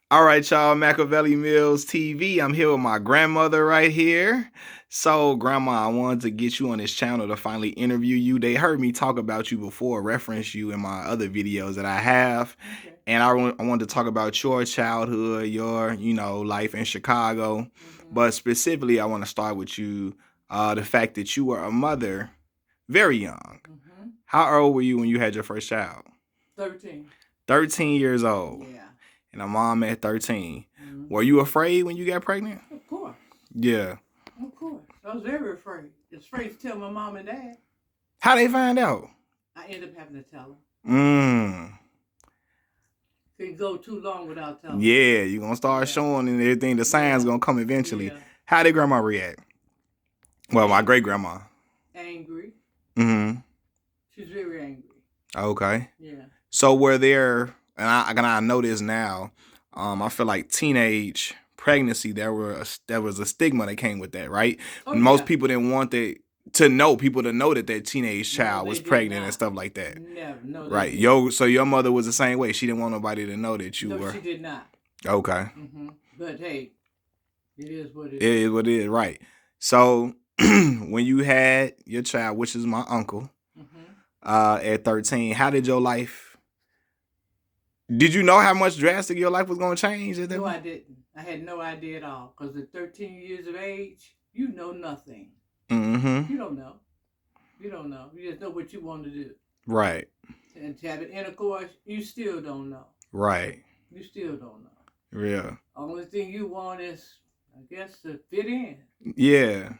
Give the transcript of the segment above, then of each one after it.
All right, y'all, Machiavelli Mills TV. I'm here with my grandmother right here. So, Grandma, I wanted to get you on this channel to finally interview you. They heard me talk about you before, reference you in my other videos that I have. Okay. And I wanted to talk about your childhood, your, life in Chicago. But specifically, I want to start with you, the fact that you were a mother very young. Mm-hmm. How old were you when you had your first child? 13. 13 years old. Yeah. And a mom at 13. Mm-hmm. Were you afraid when you got pregnant? Of course. Yeah. Of course. I was very afraid. I was afraid to tell my mom and dad. How they find out? I ended up having to tell Mm. them. Couldn't go too long without telling them. Yeah, you gonna start showing and everything. The signs gonna come eventually. Yeah. How did grandma react? Well, my great grandma. Angry. Mm-hmm. She's very angry. Okay. Yeah. So were there, and I know this now. I feel like teenage pregnancy, there was a stigma that came with that, right? Oh, Most yeah. people didn't want people to know that their teenage child was pregnant and stuff like that. Never. No. Right. So your mother was the same way. She didn't want nobody to know that you were. No, she did not. Okay. Mm-hmm. But hey, it is what it is. It is what it is, right. So when you had your child, which is my uncle, at 13, how did your life? Did you know how much drastic your life was going to change? No, I didn't. I had no idea at all. Because at 13 years of age, you know nothing. Mm-hmm. You don't know. You don't know. You just know what you want to do. Right. And to have an intercourse, you still don't know. Right. You still don't know. Yeah. Only thing you want is, I guess, to fit in. Yeah.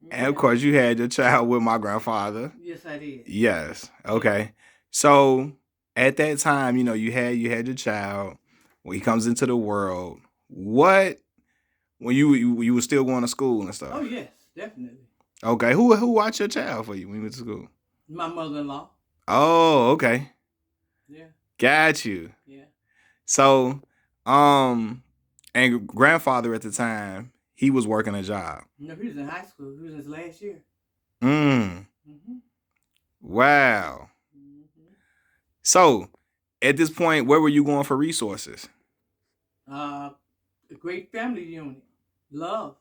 And of course, you had your child with my grandfather. Yes, I did. Yes. Okay. So at that time, you had your child. When he comes into the world, when you were still going to school and stuff? Oh yes, definitely. Okay. Who watched your child for you when you went to school? My mother-in-law. Oh, okay. Yeah. Got you. Yeah. So, and grandfather at the time, he was working a job. No, he was in high school. He was in his last year. Mm. Wow. So, at this point, where were you going for resources? A great family unit. Love.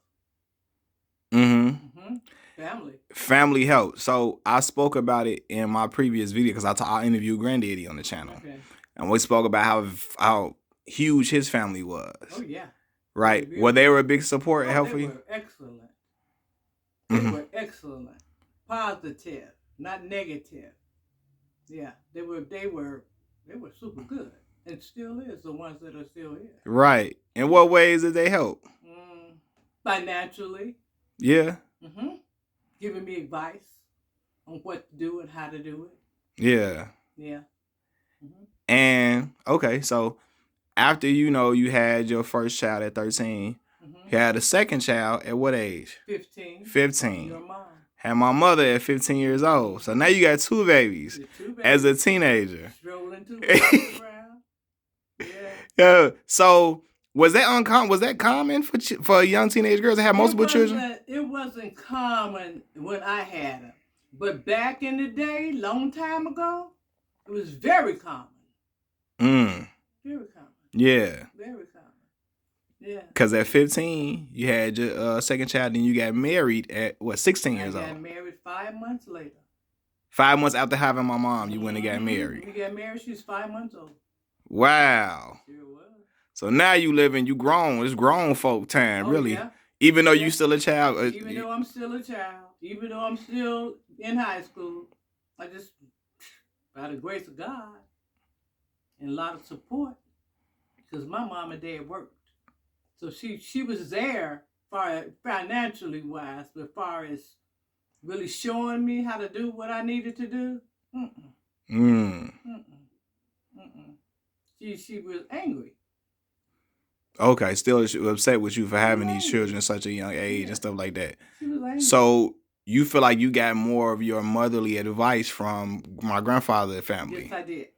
Family. Family help. So, I spoke about it in my previous video because I interviewed Granddaddy on the channel. Okay. And we spoke about how huge his family was. Oh, yeah. Right. Well, they were a big support and help for you? They were excellent. They were excellent. Positive, not negative. Yeah, they were super good. And still is the ones that are still here. Right. In what ways did they help? Financially. Yeah. Giving me advice on what to do and how to do it. Yeah. Yeah. And okay, so after you had your first child at 13, you had a second child at what age? 15. 15. Your mom. Had my mother at 15 years old. So now you got two babies. As a teenager. Strolling two babies around. Yeah. Yeah. So was that common for young teenage girls to have multiple children? It wasn't common when I had them, but back in the day, long time ago, it was very common. Very common. Yeah. Very common. Yeah. Because at 15, you had your second child, and you got married at 16 years old? I got married 5 months later. 5 months after having my mom, you went and got married. We got married. She was 5 months old. Wow. Sure was. So now you grown. It's grown folk time, really. Yeah. Even though you still a child. Even though I'm still a child. Even though I'm still in high school. I just, by the grace of God, and a lot of support, because my mom and dad worked. So she was there financially wise, but far as really showing me how to do what I needed to do, She was angry. Okay, still upset with you for having these children at such a young age and stuff like that. She was angry. So you feel like you got more of your motherly advice from my grandfather's family? Yes, I did.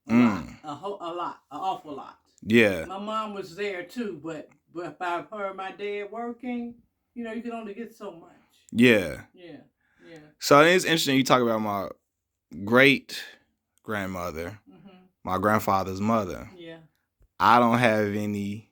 An awful lot. Yeah. My mom was there too, but by her and my dad working, you can only get so much. Yeah. Yeah. So it's interesting you talk about my great grandmother, my grandfather's mother. Yeah. I don't have any.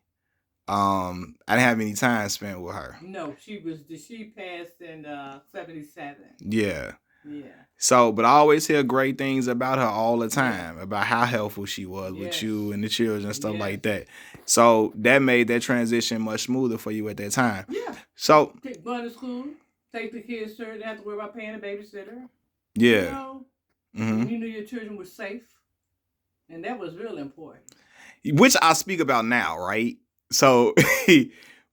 I didn't have any time spent with her. No, she passed in 77. Yeah. Yeah. So, but I always hear great things about her all the Yeah. time, about how helpful she was with Yes. you and the children and stuff like Yes. that. So that made that transition much smoother for you at that time. Yeah. So Going to school, take the kids to church, didn't have to worry about paying a babysitter. yeah. You know, hmm you knew your children were safe, and that was real important. Which I speak about now, right? So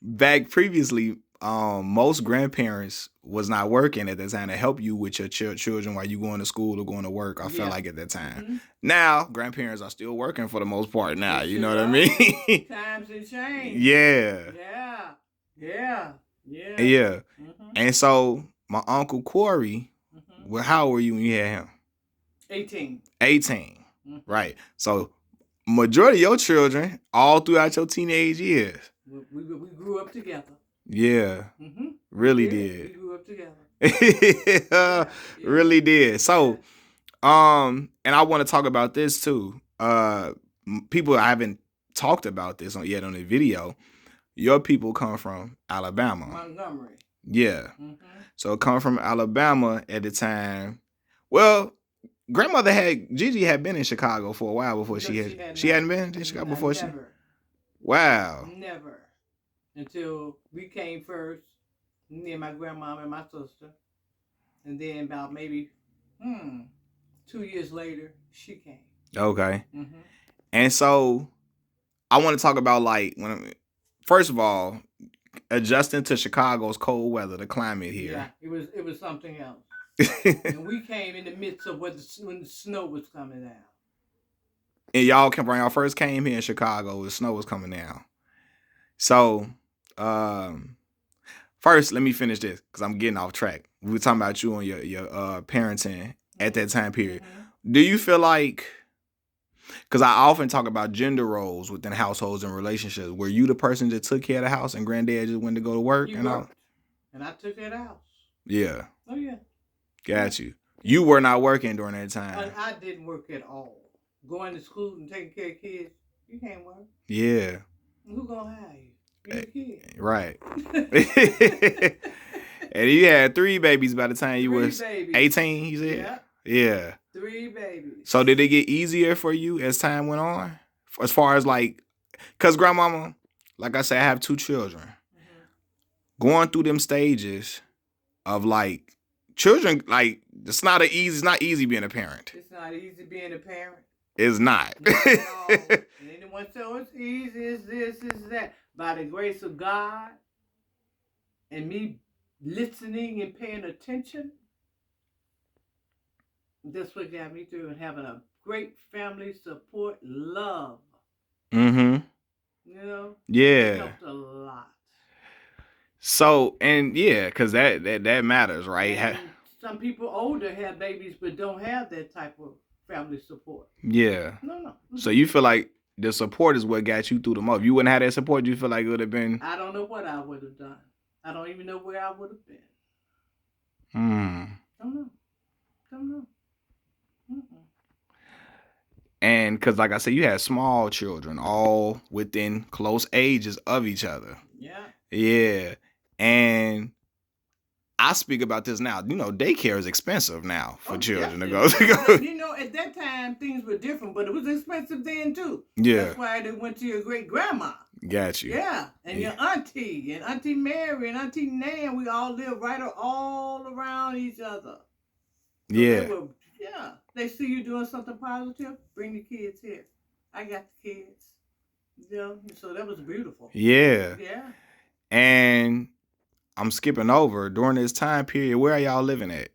back previously, most grandparents was not working at that time to help you with your children while you going to school or going to work. I felt Yeah. like at that time. Mhm. Now grandparents are still working for the most part. Now They you know sure what I mean? Times have changed. Yeah, Yeah. Yeah. Yeah. yeah. Mhm. And so my uncle Corey, Mhm. well, how old were you when you had him? 18. 18, Mhm. right? So majority of your children all throughout your teenage years. We grew up together. Yeah, Mm-hmm. really We did. grew up together. Yeah. Really did. So, Yeah. and I want to talk about this too. People I haven't talked about this yet on the video. Your people come from Alabama. Montgomery. Yeah. Mm-hmm. So come from Alabama at the time. Well, Gigi had been in Chicago for a while before she hadn't been in Chicago before never. Wow. Never. Until we came first, me and my grandmom and my sister. And then about maybe 2 years later, she came. Okay. Mm-hmm. And so I want to talk about first of all, adjusting to Chicago's cold weather, the climate here. Yeah, it was something else. And we came in the midst of when the snow was coming down. And when y'all first came here in Chicago, the snow was coming down. So, first, let me finish this because I'm getting off track. We were talking about you and your parenting at that time period. Mm-hmm. Do you feel like, because I often talk about gender roles within households and relationships, were you the person that took care of the house and granddad just went to go to work? And I took care of the house. Yeah. Oh, yeah. Got you. You were not working during that time. I didn't work at all. Going to school and taking care of kids, you can't work. Yeah. Who gonna hire you? You're a kid. Right. And you had 3 babies by the time you was 18, you said? Yeah. Yeah. 3 babies. So did it get easier for you as time went on? As far as because grandmama, like I said, I have 2 children. Mm-hmm. Going through them stages of children, it's not easy being a parent. It's not easy being a parent. It's not. Not at all. And anyone says it's easy, it's this, it's that. By the grace of God and me listening and paying attention, that's what got me through, and having a great family support, love. Mm-hmm. You know? Yeah. It helped a lot. So, and yeah, because that matters, right? And some people older have babies but don't have that type of family support. Yeah. No. Mm-hmm. So you feel like the support is what got you through the most. If you wouldn't have that support, you feel like it would have been... I don't know what I would have done. I don't even know where I would have been. Don't know. Mm-mm. And because, like I said, you had small children, all within close ages of each other. Yeah. Yeah. And I speak about this now. You know, daycare is expensive now for children to go. You know, at that time, things were different, but it was expensive then, too. Yeah. That's why they went to your great-grandma. Got you. Yeah. And your auntie, and Auntie Mary, and Auntie Nan. We all lived all around each other. So yeah. They see you doing something positive, bring the kids here. I got the kids. You know, so that was beautiful. Yeah. Yeah. And I'm skipping over. During this time period, where are y'all living at?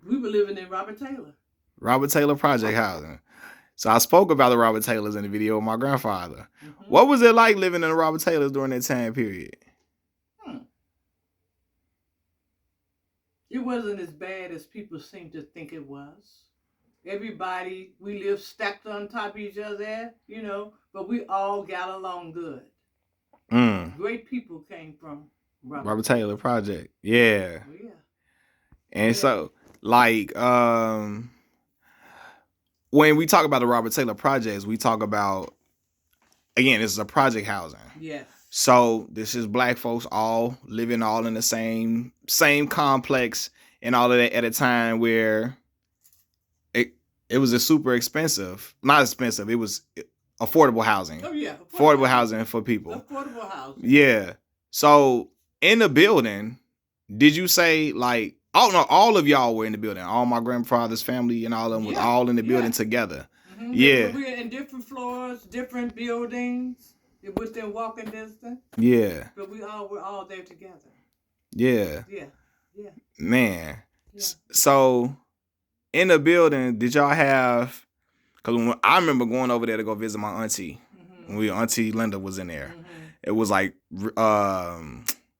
We were living in Robert Taylor. Robert Taylor Project Housing. So I spoke about the Robert Taylors in the video with my grandfather. Mm-hmm. What was it like living in the Robert Taylors during that time period? It wasn't as bad as people seem to think it was. Everybody, we lived stacked on top of each other, you know, but we all got along good. Great people came from Robert Taylor Project. Yeah. Oh, yeah. And so, when we talk about the Robert Taylor Projects, we talk about again, this is a project housing. Yes. So this is black folks all living all in the same complex and all of that at a time where it was a super expensive, not expensive, it was affordable housing. Oh yeah. Affordable housing for people. Affordable housing. Yeah. So in the building, did you say like, oh no, all of y'all were in the building. All my grandfather's family and all of them was all in the building together. Mm-hmm. Yeah. We were in different floors, different buildings. It was within walking distance. Yeah. But we all were all there together. Yeah. Yeah. Yeah. Man. Yeah. So in the building, did y'all have, because I remember going over there to go visit my auntie. Mm-hmm. When Auntie Linda was in there. Mm-hmm. It was like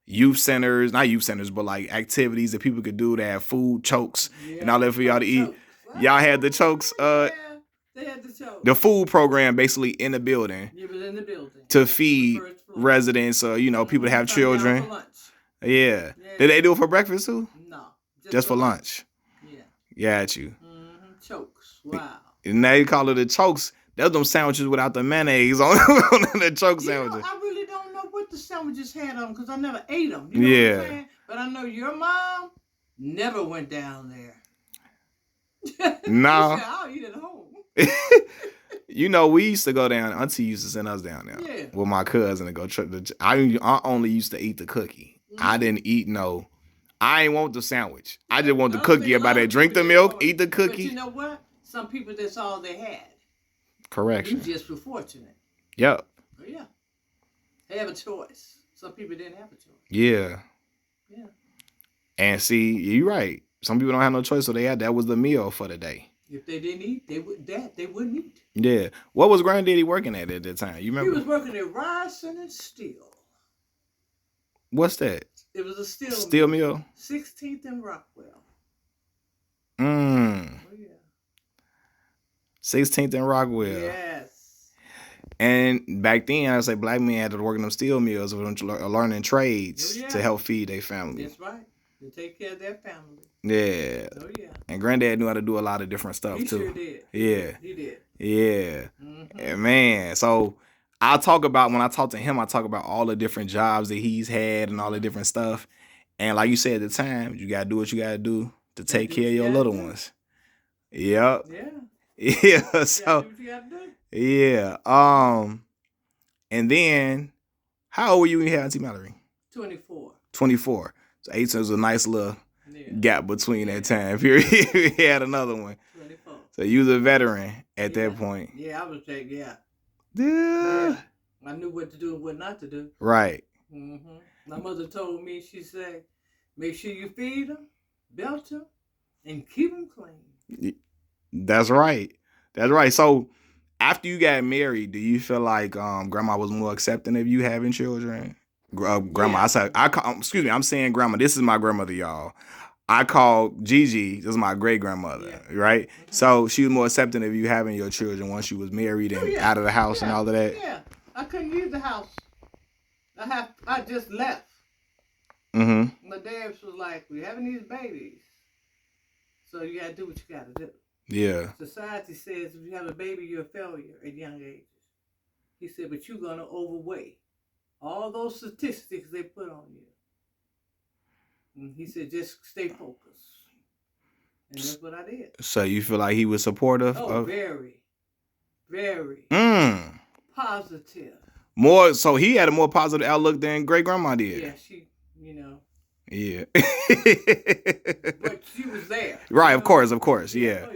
youth centers, not youth centers, but like activities that people could do. They had food chokes and all that for y'all to eat. Y'all had the chokes. Yeah, they had the chokes. The food program basically in the building. It was in the building to feed residents or people that have children. For lunch. Yeah. Did they do it for breakfast too? No, just for lunch. Yeah. Got you. Mm-hmm. Chokes. Wow. And they call it the chokes. Those them sandwiches without the mayonnaise on the choke sandwiches. I really don't know what the sandwiches had on because I never ate them. You know what I'm saying? But I know your mom never went down there. No. I'll eat at home. We used to go down. Auntie used to send us down there with my cousin to go. I only used to eat the cookie. Mm-hmm. I didn't eat no. I ain't want the sandwich. I just want the cookie. About that, drink the milk, eat the cookie. But you know what? Some people, that's all they had. Correction. You just were fortunate. Yep. Oh, yeah. They have a choice. Some people didn't have a choice. Yeah. Yeah. And see, you're right. Some people don't have no choice, so that was the meal for the day. If they didn't eat, they wouldn't eat. Yeah. What was Granddaddy working at that time? You remember? He was working at Ryerson and Steel. What's that? It was a steel mill. 16th and Rockwell. Oh, yeah. 16th and Rockwell. Yes. And back then, I say black men had to work in them steel mills, learning trades to help feed their family. That's right. To take care of their family. Yeah. Oh yeah. And Granddad knew how to do a lot of different stuff too. He sure did. Yeah. He did. Yeah. Mm-hmm. And man, so when I talk to him, I talk about all the different jobs that he's had and all the different stuff. And like you said at the time, you gotta do what you gotta do to take care of your little ones. Yep. Yeah. Yeah. So yeah. And then how old were you when you had Auntie Mallory? 24. 24. So 18 was a nice little gap between that time period. He had another one. 24. So you was a veteran at that point. Yeah, I was like, Yeah. I knew what to do and what not to do. Right. Mm-hmm. My mother told me, she said, make sure you feed them, belt them, and keep them clean. That's right. That's right. So after you got married, do you feel like grandma was more accepting of you having children? Grandma, I'm saying grandma. This is my grandmother, y'all. I call Gigi, this is my great grandmother, right? Mm-hmm. So she was more accepting of you having your children once you was married and out of the house and all of that. Yeah, I couldn't leave the house. I just left. Mm-hmm. My dad was like, "We're having these babies, so you gotta do what you gotta do." Yeah. Society says if you have a baby, you're a failure at young ages. He said, "But you're gonna overweigh all those statistics they put on you." And he said, just stay focused. And that's what I did. So you feel like he was supportive? Oh, very. Very. Positive. More, so he had a more positive outlook than great grandma did. Yeah, she, Yeah. But she was there. Right, of course, yeah. Oh,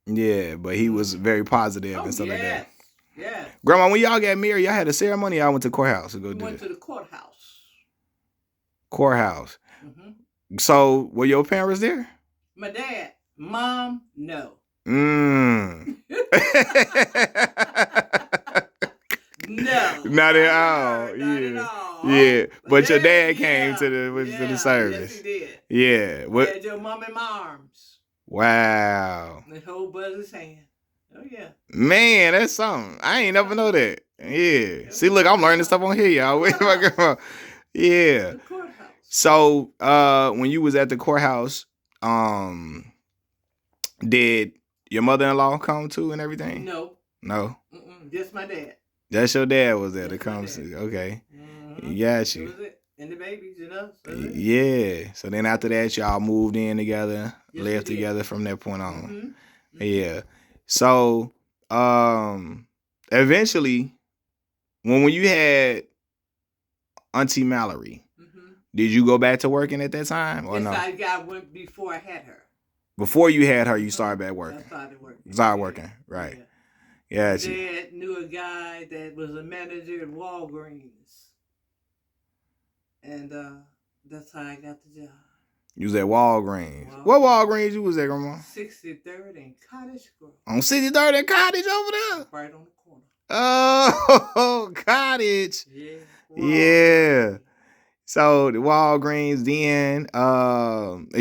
yeah. But he was very positive and stuff like that. Yeah. Grandma, when y'all got married, y'all had a ceremony. I went to the courthouse to go do it. Went to the courthouse. Courthouse. Mm-hmm. So were your parents there? My dad, mom, no. No. Not at all. Not at all. Yeah. But your dad came to the service. Yes, he did. Yeah. What? Had your mom in my arms. Wow. And hold Buzz's hand. Oh yeah. Man, that's something. I ain't never know that. Yeah. See, look, I'm learning stuff on here, y'all. Where am I going? Yeah. The courthouse. So, when you was at the courthouse, did your mother-in-law come too and everything? No. No. Just my dad. That's your dad was there to That's my come dad. see. Okay. Mm-hmm. Got That you. was it. And the babies, you know. So that's it. Yeah. So then after that, y'all moved in together, Yes, we lived did. together from that point on. Mm-hmm. Yeah. So, eventually, when you had Auntie Mallory, Mm-hmm. did you go back to working at that time or Yes, no? I went before I had her. Before you had her, you Mhm. started back I working. started working. Started Yeah. working, right? Yeah. Got My you. dad knew a guy that was a manager at Walgreens, and that's how I got the job. You was at Walgreens. What Walgreens you was at, Grandma? 63rd and Cottage Grove. On 63rd and Cottage over there. Right on the corner. Oh, Cottage. Yeah. Yeah. So the Walgreens. Then,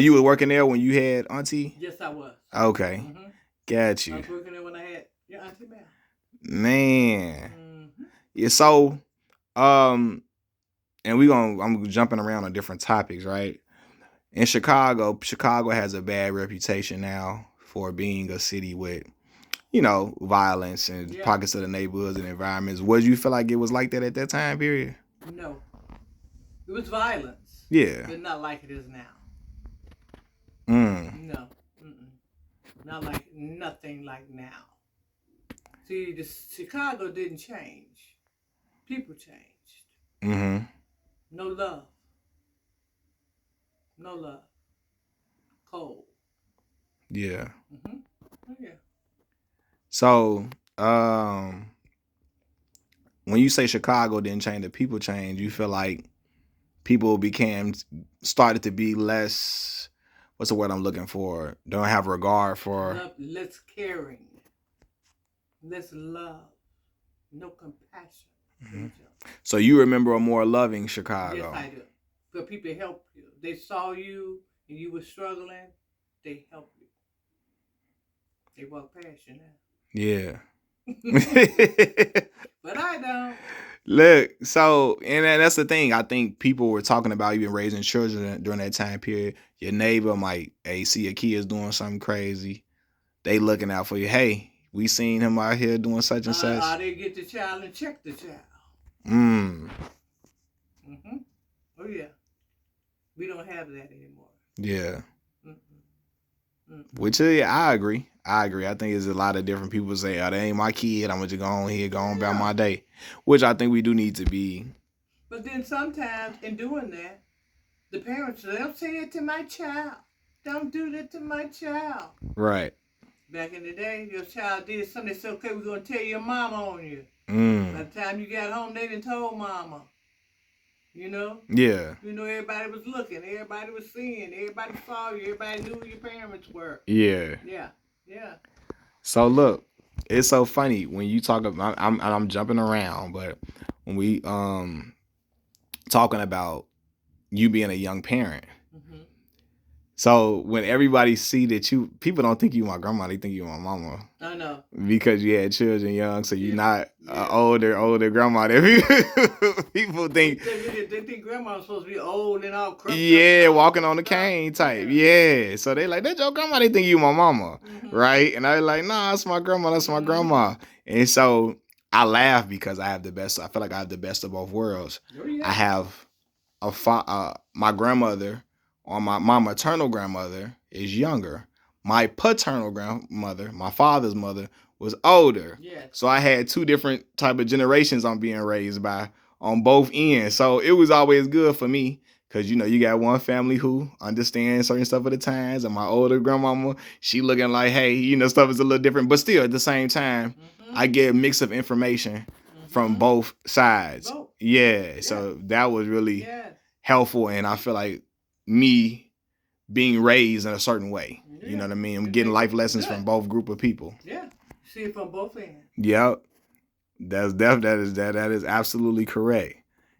you were working there when you had Auntie. Yes, I was. Okay, Mm-hmm. got I you, was working there when I had your Auntie Mel. man. Mm-hmm. Yeah. So, and I'm jumping around on different topics, right? In Chicago has a bad reputation now for being a city with, violence and Yeah. pockets of the neighborhoods and environments. Would you feel like it was like that at that time period? No. It was violence. Yeah. But not like it is now. Mm. No. Mm-mm. Not like nothing like now. See, Chicago didn't change. People changed. Mm-hmm. No love. No love. Cold. Yeah. Mm-hmm. Oh, yeah. So, when you say Chicago didn't change, the people changed, you feel like people started to be less, what's the word I'm looking for? Don't have regard for. Less caring. Less love. No compassion. Mhm. So you remember a more loving Chicago? Yes, I do. But people helped you. They saw you and you were struggling. They helped you. They walk past you now. Yeah. But I don't. Look, so, and that's the thing. I think people were talking about even raising children during that time period. Your neighbor might, see your kids doing something crazy. They looking out for you. Hey, we seen him out here doing such and such. They get the child and check the child. Mm. Mm-hmm. Oh, yeah. We don't have that anymore. Yeah. Mm-mm. Which, I agree. I think there's a lot of different people say, oh, that ain't my kid. I'm going to go on here, go on about my day. Which I think we do need to be. But then sometimes in doing that, the parents, they'll say it to my child. Don't do that to my child. Right. Back in the day, your child did something, they said, okay, we're going to tell your mama on you. Mm. By the time you got home, they done told mama. You know? Yeah. You know, everybody was looking. Everybody was seeing. Everybody saw you. Everybody knew who your parents were. Yeah. Yeah. Yeah. So look, it's so funny when you talk about, I'm jumping around, but when we talking about you being a young parent. Mm-hmm. So when everybody see that people don't think you my grandma, they think you my mama. I know. Because you had children young, so you're not older grandma. People think. They think grandma's supposed to be old and all crushed. Yeah, walking on the cane type. Yeah. So they like, that's your grandma, they think you my mama. Mm-hmm. Right? And I like, nah, that's my grandma, that's my grandma. And so I laugh because I feel like I have the best of both worlds. Oh, yeah. I have my grandmother, or my maternal grandmother is younger. My paternal grandmother, my father's mother, was older. Yes. So I had two different type of generations I'm being raised by on both ends. So it was always good for me because, you got one family who understands certain stuff at the times. And my older grandmama, she looking like, hey, stuff is a little different. But still, at the same time, I get a mix of information from both sides. Both. Yeah. So that was really helpful. And I feel like me being raised in a certain way. Yeah. You know what I mean? I'm getting life lessons from both group of people. Yeah. See it from both ends. Yep. That is absolutely correct.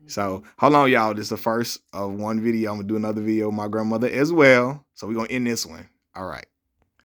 So hold on, y'all. This is the first of one video. I'm gonna do another video with my grandmother as well. So we're gonna end this one. All right.